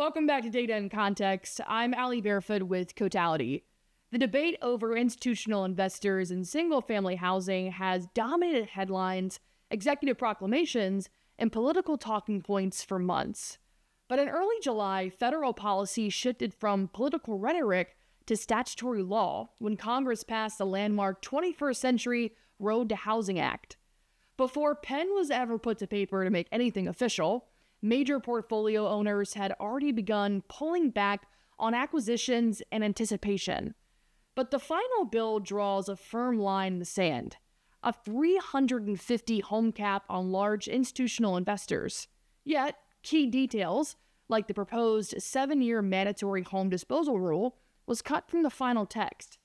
Welcome back to Data and Context. I'm Allie Barefoot with Cotality. The debate over institutional investors in single-family housing has dominated headlines, executive proclamations, and political talking points for months. But in early July, federal policy shifted from political rhetoric to statutory law when Congress passed the landmark 21st Century Road to Housing Act. Before pen was ever put to paper to make anything official, major portfolio owners had already begun pulling back on acquisitions and anticipation. But the final bill draws a firm line in the sand, a 350 home cap on large institutional investors. Yet, key details, like the proposed 7-year mandatory home disposal rule, was cut from the final text.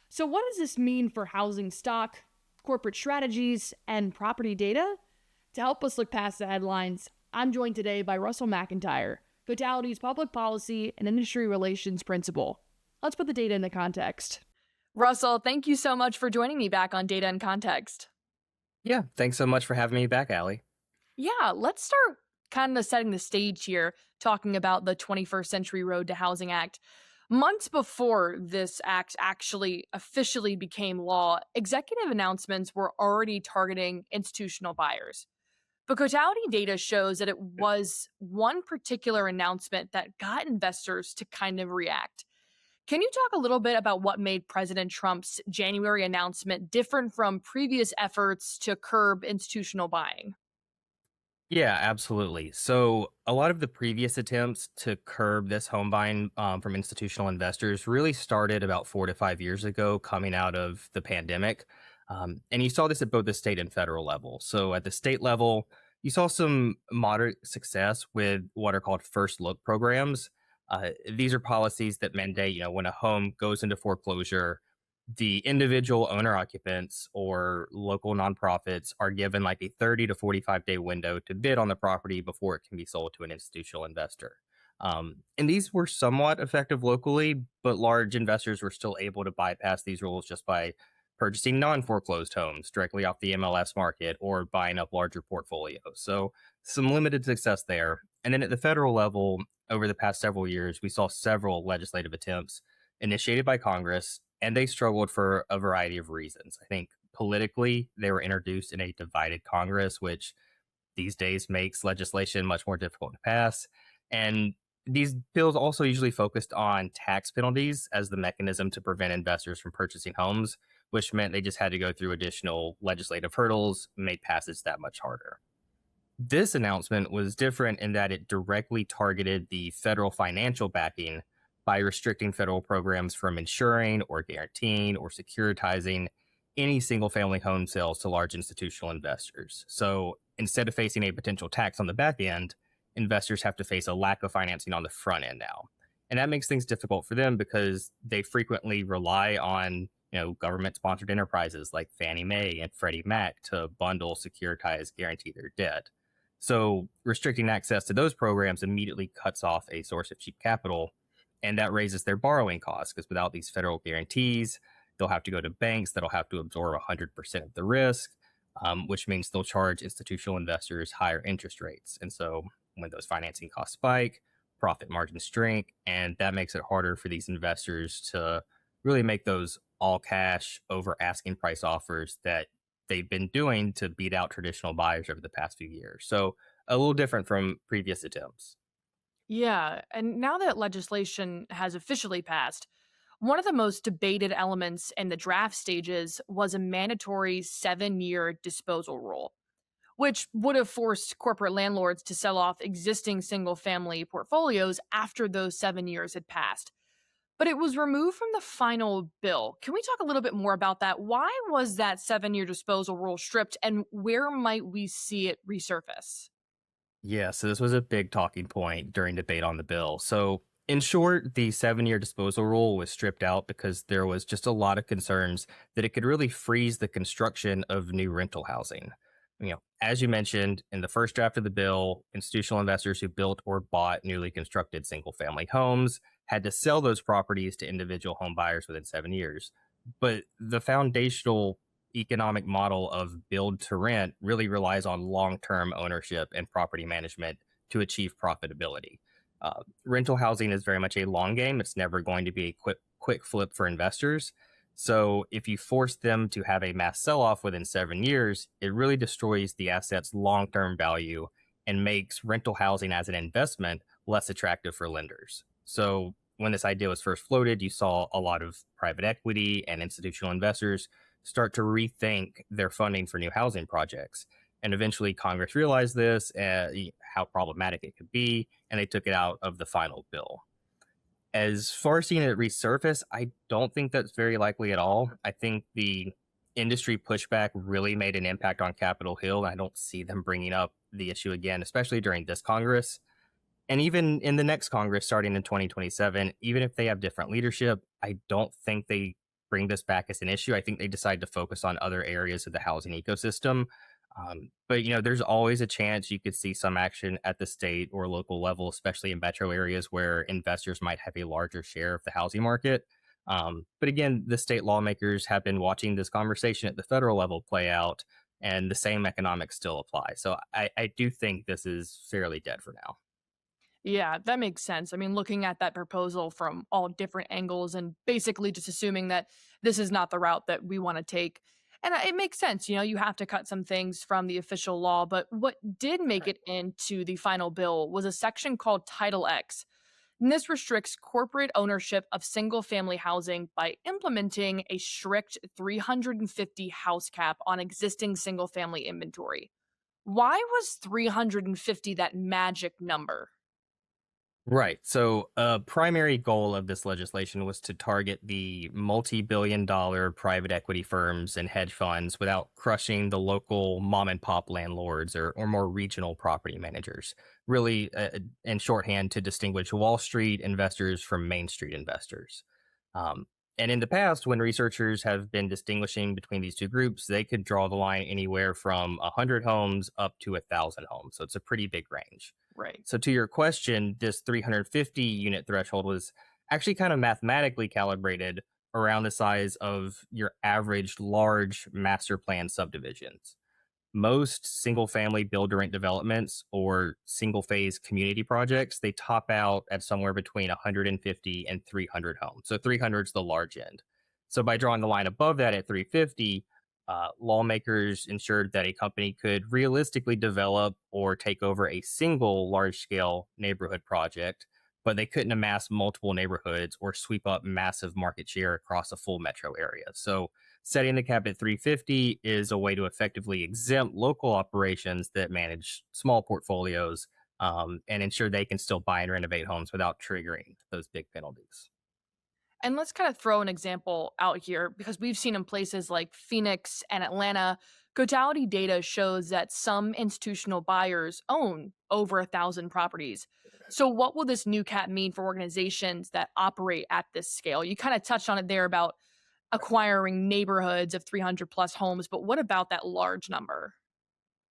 So what does this mean for housing stock, corporate strategies, and property data? To help us look past the headlines, I'm joined today by Russell McIntyre, Cotality's public policy and industry relations principal. Let's put the data into context. Russell, thank you so much for joining me back on Data and Context. Yeah, thanks so much for having me back, Allie. Yeah, let's start kind of setting the stage here, talking about the 21st Century Road to Housing Act. Months before this act actually officially became law, executive announcements were already targeting institutional buyers. But Cotality data shows that it was one particular announcement that got investors to kind of react. Can you talk a little bit about what made President Trump's January announcement different from previous efforts to curb institutional buying? Yeah, absolutely. So, a lot of the previous attempts to curb this home buying from institutional investors really started about 4 to 5 years ago, coming out of the pandemic. And you saw this at both the state and federal level. So, at the state level, you saw some moderate success with what are called first look programs. These are policies that mandate, when a home goes into foreclosure, the individual owner occupants or local nonprofits are given like a 30 to 45-day window to bid on the property before it can be sold to an institutional investor. And these were somewhat effective locally, but large investors were still able to bypass these rules just by purchasing non-foreclosed homes directly off the MLS market or buying up larger portfolios. So some limited success there. And then at the federal level, over the past several years, we saw several legislative attempts initiated by Congress, and they struggled for a variety of reasons. I think politically, they were introduced in a divided Congress, which these days makes legislation much more difficult to pass. And these bills also usually focused on tax penalties as the mechanism to prevent investors from purchasing homes, which meant they just had to go through additional legislative hurdles, made passage that much harder. This announcement was different in that it directly targeted the federal financial backing by restricting federal programs from insuring or guaranteeing or securitizing any single family home sales to large institutional investors. So instead of facing a potential tax on the back end, investors have to face a lack of financing on the front end now. And that makes things difficult for them because they frequently rely on government sponsored enterprises like Fannie Mae and Freddie Mac to bundle, securitize, guarantee their debt. So restricting access to those programs immediately cuts off a source of cheap capital, and that raises their borrowing costs because without these federal guarantees, they'll have to go to banks that'll have to absorb 100% of the risk, which means they'll charge institutional investors higher interest rates. And so when those financing costs spike, profit margins shrink, and that makes it harder for these investors to really make those all cash over asking price offers that they've been doing to beat out traditional buyers over the past few years. So a little different from previous attempts. Yeah, and now that legislation has officially passed, one of the most debated elements in the draft stages was a mandatory 7-year disposal rule, which would have forced corporate landlords to sell off existing single family portfolios after those 7 years had passed. But it was removed from the final bill. Can we talk a little bit more about that? Why was that 7-year disposal rule stripped, and where might we see it resurface? Yeah, so this was a big talking point during debate on the bill. So, in short, the 7-year disposal rule was stripped out because there was just a lot of concerns that it could really freeze the construction of new rental housing. As you mentioned, in the first draft of the bill, institutional investors who built or bought newly constructed single family homes had to sell those properties to individual home buyers within 7 years. But the foundational economic model of build to rent really relies on long term ownership and property management to achieve profitability. Rental housing is very much a long game. It's never going to be a quick flip for investors. So if you force them to have a mass sell off within 7 years, it really destroys the asset's long term value and makes rental housing as an investment less attractive for lenders. So when this idea was first floated, you saw a lot of private equity and institutional investors start to rethink their funding for new housing projects. And eventually, Congress realized this, how problematic it could be, and they took it out of the final bill. As far as seeing it resurface, I don't think that's very likely at all. I think the industry pushback really made an impact on Capitol Hill. I don't see them bringing up the issue again, especially during this Congress. And even in the next Congress starting in 2027, even if they have different leadership, I don't think they bring this back as an issue. I think they decide to focus on other areas of the housing ecosystem. But there's always a chance you could see some action at the state or local level, especially in metro areas where investors might have a larger share of the housing market. But again, the state lawmakers have been watching this conversation at the federal level play out, and the same economics still apply. So I do think this is fairly dead for now. Yeah, that makes sense. I mean, looking at that proposal from all different angles and basically just assuming that this is not the route that we want to take. And it makes sense. You have to cut some things from the official law. But what did make it into the final bill was a section called Title X. And this restricts corporate ownership of single family housing by implementing a strict 350 house cap on existing single family inventory. Why was 350 that magic number? Right. So, a primary goal of this legislation was to target the multi-billion-dollar private equity firms and hedge funds without crushing the local mom and pop landlords or more regional property managers. Really, in shorthand, to distinguish Wall Street investors from Main Street investors. Um, and in the past, when researchers have been distinguishing between these two groups, they could draw the line anywhere from 100 homes up to 1,000 homes. So, it's a pretty big range. Right. So to your question, this 350 unit threshold was actually kind of mathematically calibrated around the size of your average large master plan subdivisions. Most single family build to rent developments or single phase community projects, they top out at somewhere between 150 and 300 homes. So 300 is the large end. So by drawing the line above that at 350, lawmakers ensured that a company could realistically develop or take over a single large scale neighborhood project, but they couldn't amass multiple neighborhoods or sweep up massive market share across a full metro area. So setting the cap at 350 is a way to effectively exempt local operations that manage small portfolios, and ensure they can still buy and renovate homes without triggering those big penalties. And let's kind of throw an example out here because we've seen in places like Phoenix and Atlanta, Cotality data shows that some institutional buyers own over 1,000 properties. So, what will this new cap mean for organizations that operate at this scale? You kind of touched on it there about acquiring neighborhoods of 300 plus homes, but what about that large number?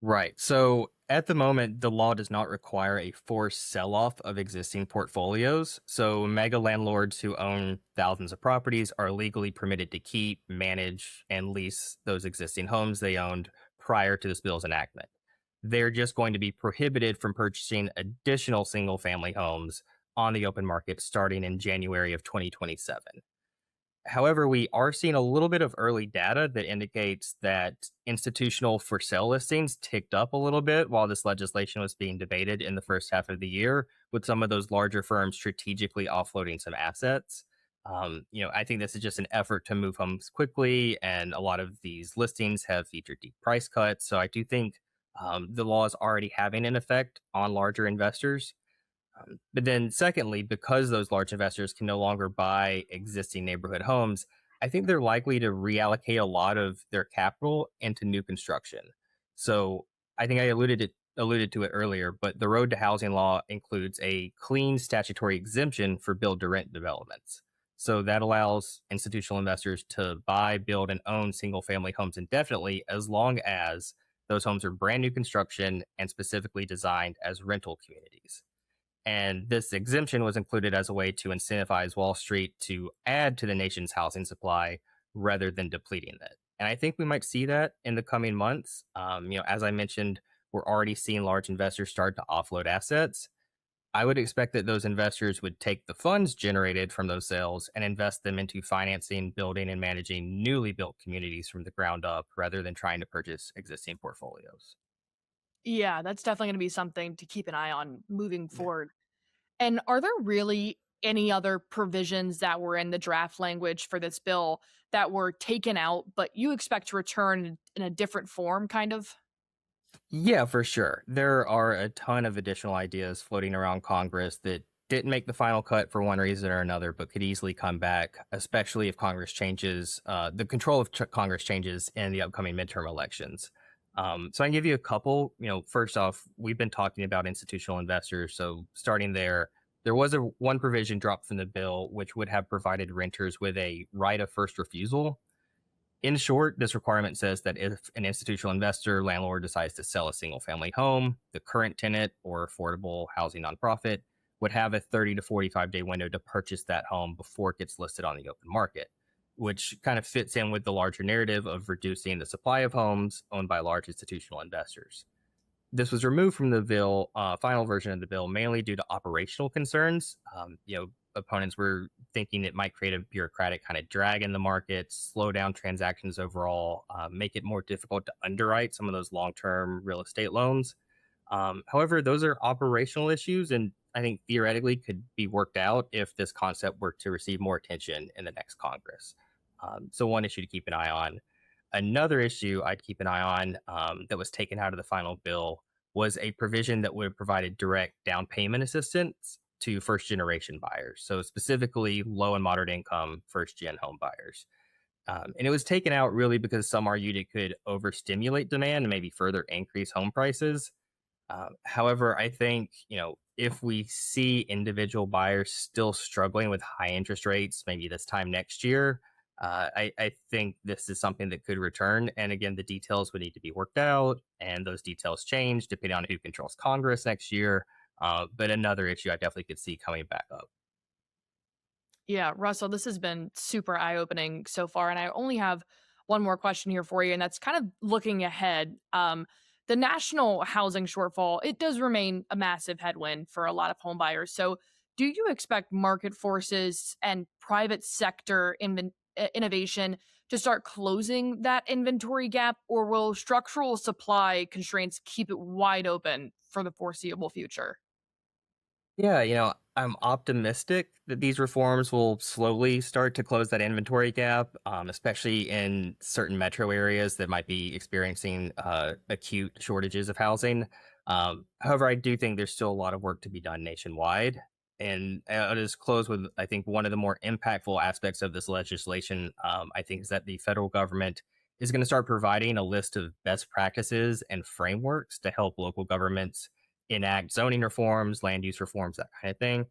Right. So at the moment, the law does not require a forced sell off of existing portfolios. So mega landlords who own thousands of properties are legally permitted to keep, manage, and lease those existing homes they owned prior to this bill's enactment. They're just going to be prohibited from purchasing additional single family homes on the open market starting in January of 2027. However, we are seeing a little bit of early data that indicates that institutional for sale listings ticked up a little bit while this legislation was being debated in the first half of the year, with some of those larger firms strategically offloading some assets. I think this is just an effort to move homes quickly, and a lot of these listings have featured deep price cuts. So I do think the law is already having an effect on larger investors. But then, secondly, because those large investors can no longer buy existing neighborhood homes, I think they're likely to reallocate a lot of their capital into new construction. So I think I alluded to it earlier, but the road to housing law includes a clean statutory exemption for build to rent developments. So that allows institutional investors to buy, build, and own single family homes indefinitely as long as those homes are brand new construction and specifically designed as rental communities. And this exemption was included as a way to incentivize Wall Street to add to the nation's housing supply rather than depleting it. And I think we might see that in the coming months. As I mentioned, we're already seeing large investors start to offload assets. I would expect that those investors would take the funds generated from those sales and invest them into financing, building, and managing newly built communities from the ground up rather than trying to purchase existing portfolios. Yeah, that's definitely going to be something to keep an eye on moving forward. And are there really any other provisions that were in the draft language for this bill that were taken out, but you expect to return in a different form, kind of? Yeah, for sure. There are a ton of additional ideas floating around Congress that didn't make the final cut for one reason or another, but could easily come back, especially if Congress changes, the control of Congress changes in the upcoming midterm elections. So I can give you a couple. First off, we've been talking about institutional investors. So starting there was a one provision dropped from the bill, which would have provided renters with a right of first refusal. In short, this requirement says that if an institutional investor landlord decides to sell a single family home, the current tenant or affordable housing nonprofit would have a 30 to 45-day window to purchase that home before it gets listed on the open market, which kind of fits in with the larger narrative of reducing the supply of homes owned by large institutional investors. This was removed from the bill, final version of the bill, mainly due to operational concerns. Opponents were thinking it might create a bureaucratic kind of drag in the market, slow down transactions overall, make it more difficult to underwrite some of those long-term real estate loans. However, those are operational issues, and I think theoretically could be worked out if this concept were to receive more attention in the next Congress. So, one issue to keep an eye on. Another issue I'd keep an eye on that was taken out of the final bill was a provision that would have provided direct down payment assistance to first generation buyers. So, specifically, low and moderate income first gen home buyers. And it was taken out really because some argued it could overstimulate demand and maybe further increase home prices. However, I think, if we see individual buyers still struggling with high interest rates, maybe this time next year, I think this is something that could return. And again, the details would need to be worked out, and those details change depending on who controls Congress next year. But another issue I definitely could see coming back up. Yeah, Russell, this has been super eye opening so far. And I only have one more question here for you, and that's kind of looking ahead. The national housing shortfall, it does remain a massive headwind for a lot of home buyers. So, do you expect market forces and private sector innovation to start closing that inventory gap, or will structural supply constraints keep it wide open for the foreseeable future? Yeah, I'm optimistic that these reforms will slowly start to close that inventory gap, especially in certain metro areas that might be experiencing acute shortages of housing. However, I do think there's still a lot of work to be done nationwide. And I'll just close with I think one of the more impactful aspects of this legislation, I think, is that the federal government is going to start providing a list of best practices and frameworks to help local governments enact zoning reforms, land use reforms, that kind of thing.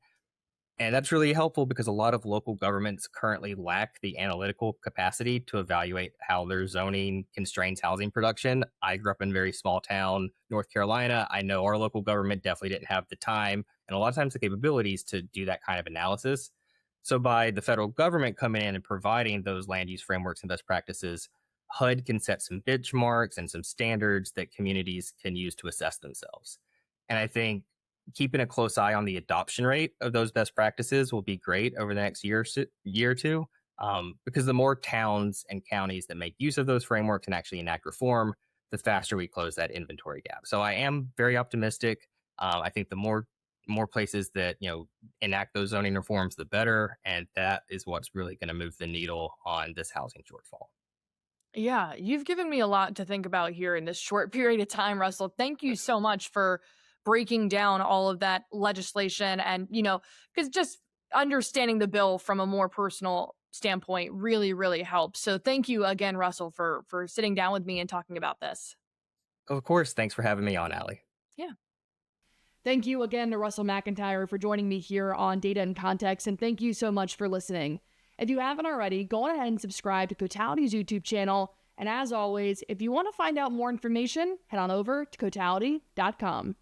And that's really helpful because a lot of local governments currently lack the analytical capacity to evaluate how their zoning constrains housing production. I grew up in a very small town, North Carolina. I know our local government definitely didn't have the time and a lot of times the capabilities to do that kind of analysis. So, by the federal government coming in and providing those land use frameworks and best practices, HUD can set some benchmarks and some standards that communities can use to assess themselves. And I think keeping a close eye on the adoption rate of those best practices will be great over the next year or two, because the more towns and counties that make use of those frameworks and actually enact reform, the faster we close that inventory gap. So I am very optimistic. I think the more places that enact those zoning reforms, the better, and that is what's really going to move the needle on this housing shortfall. Yeah, you've given me a lot to think about here in this short period of time, Russell. Thank you so much for breaking down all of that legislation and, because just understanding the bill from a more personal standpoint really, really helps. So thank you again, Russell, for sitting down with me and talking about this. Of course, thanks for having me on, Allie. Yeah. Thank you again to Russell McIntyre for joining me here on Data and Context, and thank you so much for listening. If you haven't already, go on ahead and subscribe to Cotality's YouTube channel. And as always, if you want to find out more information, head on over to cotality.com.